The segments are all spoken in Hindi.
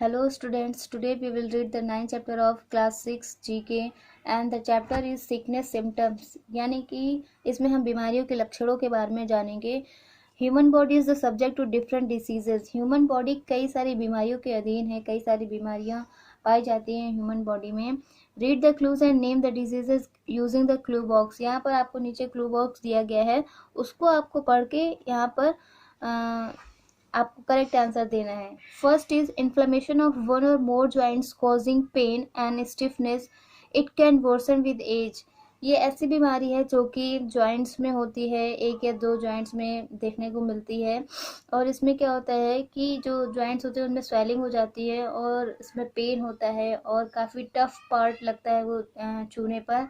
Hello students, today we will read the ninth chapter of class 6 GK and the chapter is sickness symptoms यानी कि इसमें हम बीमारियों के लक्षणों के बारे में जानेंगे। Human body is the subject to different diseases. Human body कई सारी बीमारियों के अधीन है, कई सारी बीमारियां पाई जाती हैं ह्यूमन बॉडी में। Read the clues and name the diseases using the clue box. यहाँ पर आपको नीचे क्लू बॉक्स दिया गया है, उसको आपको पढ़ के यहाँ पर आपको करेक्ट आंसर देना है। First is inflammation of one or more joints causing pain and stiffness, it can worsen with age. ये ऐसी बीमारी है जो कि जॉइंट्स में होती है, एक या दो जॉइंट्स में देखने को मिलती है। और इसमें क्या होता है कि जो जॉइंट्स होते हैं उनमें स्वेलिंग हो जाती है और इसमें पेन होता है और काफ़ी टफ पार्ट लगता है वो छूने पर।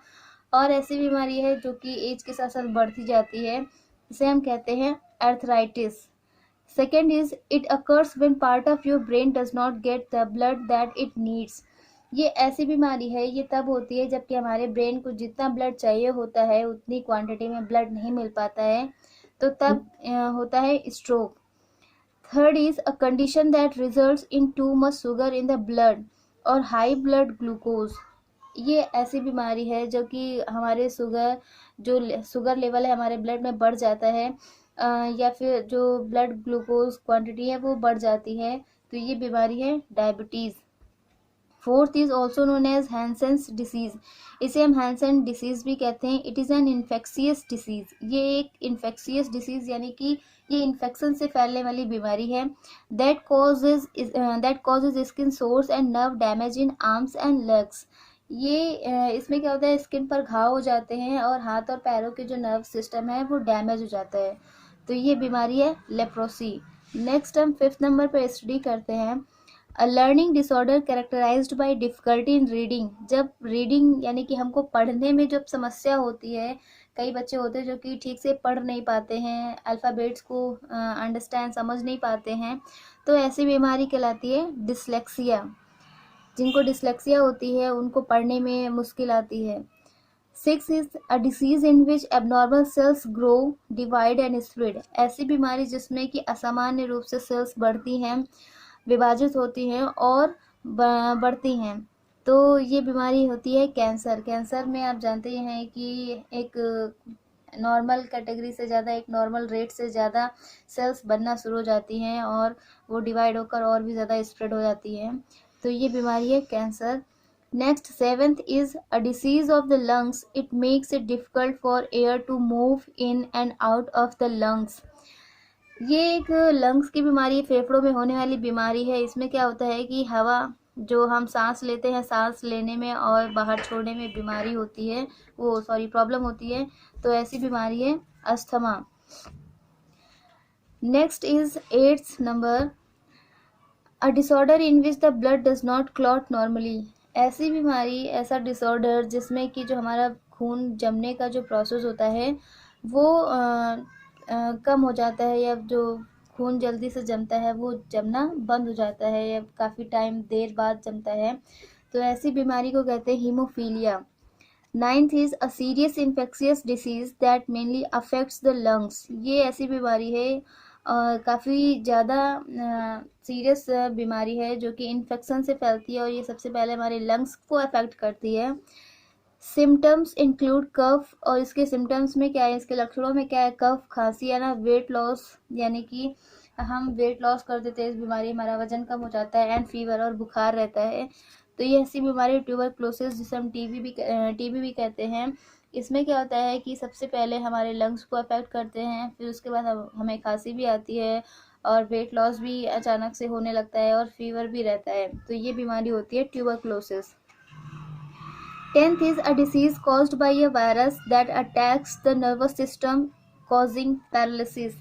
और ऐसी बीमारी है जो कि एज के साथ साथ बढ़ती जाती है, इसे हम कहते हैं arthritis. Second is it occurs when part of your brain does not get the blood that it needs. ये ऐसी बीमारी है, ये तब होती है जबकि हमारे ब्रेन को जितना ब्लड चाहिए होता है उतनी क्वांटिटी में ब्लड नहीं मिल पाता है, तो तब होता है stroke. Third is a condition that results in too much sugar in the blood और हाई ब्लड ग्लूकोज। ये ऐसी बीमारी है जो कि हमारे शुगर लेवल है हमारे ब्लड में बढ़ जाता है, या फिर जो ब्लड ग्लूकोज क्वांटिटी है वो बढ़ जाती है, तो ये बीमारी है diabetes. Fourth is also known as Hansen's disease. इसे हम हैंसन डिसीज भी कहते हैं। It is an infectious disease. ये एक इन्फेक्शियस डिसीज यानी कि ये इन्फेक्शन से फैलने वाली बीमारी है। That causes skin source and nerve damage in arms and legs. ये इसमें क्या होता है, स्किन पर घाव हो जाते हैं और हाथ और पैरों के जो नर्व सिस्टम है वो डैमेज हो जाता है, तो ये बीमारी है लेप्रोसी। नेक्स्ट हम फिफ्थ नंबर पर स्टडी करते हैं a learning disorder characterized by difficulty in reading. जब रीडिंग यानी कि हमको पढ़ने में जब समस्या होती है, कई बच्चे होते हैं जो कि ठीक से पढ़ नहीं पाते हैं, अल्फ़ाबेट्स को अंडरस्टैंड समझ नहीं पाते हैं, तो ऐसी बीमारी कहलाती है डिसलेक्सिया। जिनको डिसलेक्सिया होती है उनको पढ़ने में मुश्किल आती है। Six is a disease in which abnormal cells grow divide and spread. ऐसी बीमारी जिसमें कि असामान्य रूप से सेल्स बढ़ती हैं, विभाजित होती हैं और बढ़ती हैं, तो ये बीमारी होती है कैंसर। कैंसर में आप जानते हैं कि एक नॉर्मल कैटेगरी से ज़्यादा, एक नॉर्मल रेट से ज़्यादा सेल्स बनना शुरू हो जाती हैं और वो डिवाइड होकर और भी ज़्यादा स्प्रेड हो जाती हैं, तो ये बीमारी है cancer. Next seventh is a disease of the lungs, it makes it difficult for air to move in and out of the lungs. ये एक लंग्स की बीमारी, फेफड़ों में होने वाली बीमारी है। इसमें क्या होता है कि हवा जो हम सांस लेते हैं, सांस लेने में और बाहर छोड़ने में बीमारी होती है, वो सॉरी प्रॉब्लम होती है, तो ऐसी बीमारी है asthma. Next is eighth number a disorder in which the blood does not clot normally. ऐसी बीमारी, ऐसा डिसऑर्डर जिसमें कि जो हमारा खून जमने का जो प्रोसेस होता है वो कम हो जाता है, या जो खून जल्दी से जमता है वो जमना बंद हो जाता है या काफ़ी टाइम देर बाद जमता है, तो ऐसी बीमारी को कहते हैं haemophilia. Ninth is a serious infectious disease that mainly affects the lungs. ये ऐसी बीमारी है, काफ़ी ज़्यादा सीरियस बीमारी है जो कि इन्फेक्शन से फैलती है और ये सबसे पहले हमारे लंग्स को अफेक्ट करती है। सिम्टम्स इंक्लूड कफ, और इसके सिम्टम्स में क्या है, इसके लक्षणों में क्या है, कफ, खांसी या ना वेट लॉस, यानी कि हम वेट लॉस कर देते हैं इस बीमारी, हमारा वजन कम हो जाता है, एंड फीवर, और बुखार रहता है, तो ये ऐसी बीमारी ट्यूबरक्लोसिस जिसे हम टीबी भी कहते हैं। इसमें क्या होता है कि सबसे पहले हमारे लंग्स को अफेक्ट करते हैं, फिर उसके बाद हमें खांसी भी आती है और वेट लॉस भी अचानक से होने लगता है और फीवर भी रहता है, तो ये बीमारी होती है tuberculosis. 10th is a disease caused by a virus that attacks the nervous system causing paralysis.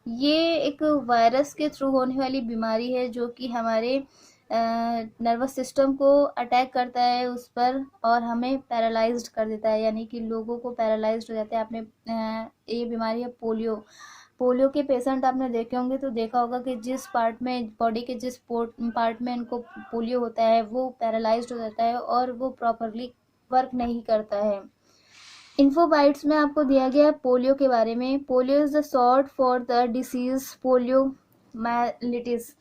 ये एक वायरस के थ्रू होने वाली बीमारी है जो कि हमारे नर्वस सिस्टम को अटैक करता है उस पर और हमें पैरालाइज्ड कर देता है, यानी कि लोगों को पैरालाइज्ड हो जाता है। आपने ये बीमारी है पोलियो के पेशेंट आपने देखे होंगे, तो देखा होगा कि जिस पार्ट में बॉडी के जिस पार्ट में इनको पोलियो होता है वो पैरालाइज्ड हो जाता है और वो प्रॉपरली वर्क नहीं करता है। इन्फो बाइट्स में आपको दिया गया है पोलियो के बारे में। Polio is the short for the disease polio myelitis.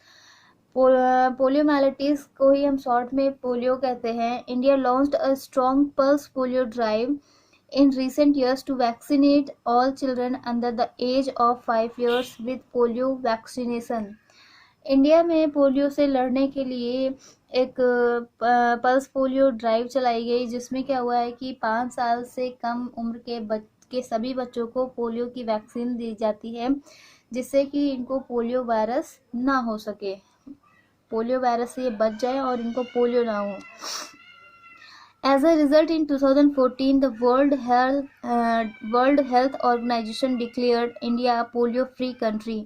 Poliomyelitis को ही हम शॉर्ट में पोलियो कहते हैं। India launched a strong pulse polio drive in recent years to vaccinate all children under the age of 5 years with polio vaccination। India में पोलियो से लड़ने के लिए एक पल्स पोलियो ड्राइव चलाई गई, जिसमें क्या हुआ है कि 5 साल से कम उम्र के सभी बच्चों को पोलियो की वैक्सीन दी जाती है, जिससे कि इनको पोलियो वायरस ना हो सके, पोलियो वायरस से ये बच जाए और इनको पोलियो ना हो। As a result, in 2014, the World Health Organization declared India a polio-free country।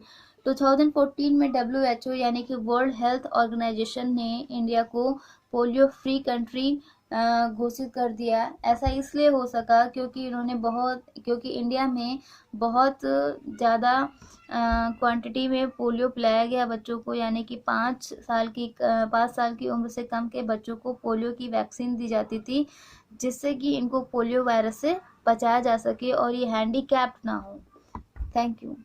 2014 में WHO यानी कि वर्ल्ड हेल्थ ऑर्गेनाइजेशन ने इंडिया को पोलियो फ्री कंट्री घोषित कर दिया। ऐसा इसलिए हो सका क्योंकि इंडिया में बहुत ज़्यादा क्वांटिटी में पोलियो पिलाया गया बच्चों को, यानी कि 5 साल की उम्र से कम के बच्चों को पोलियो की वैक्सीन दी जाती थी, जिससे कि इनको पोलियो वायरस से बचाया जा सके और ये हैंडीकैप्ड ना हो। Thank you.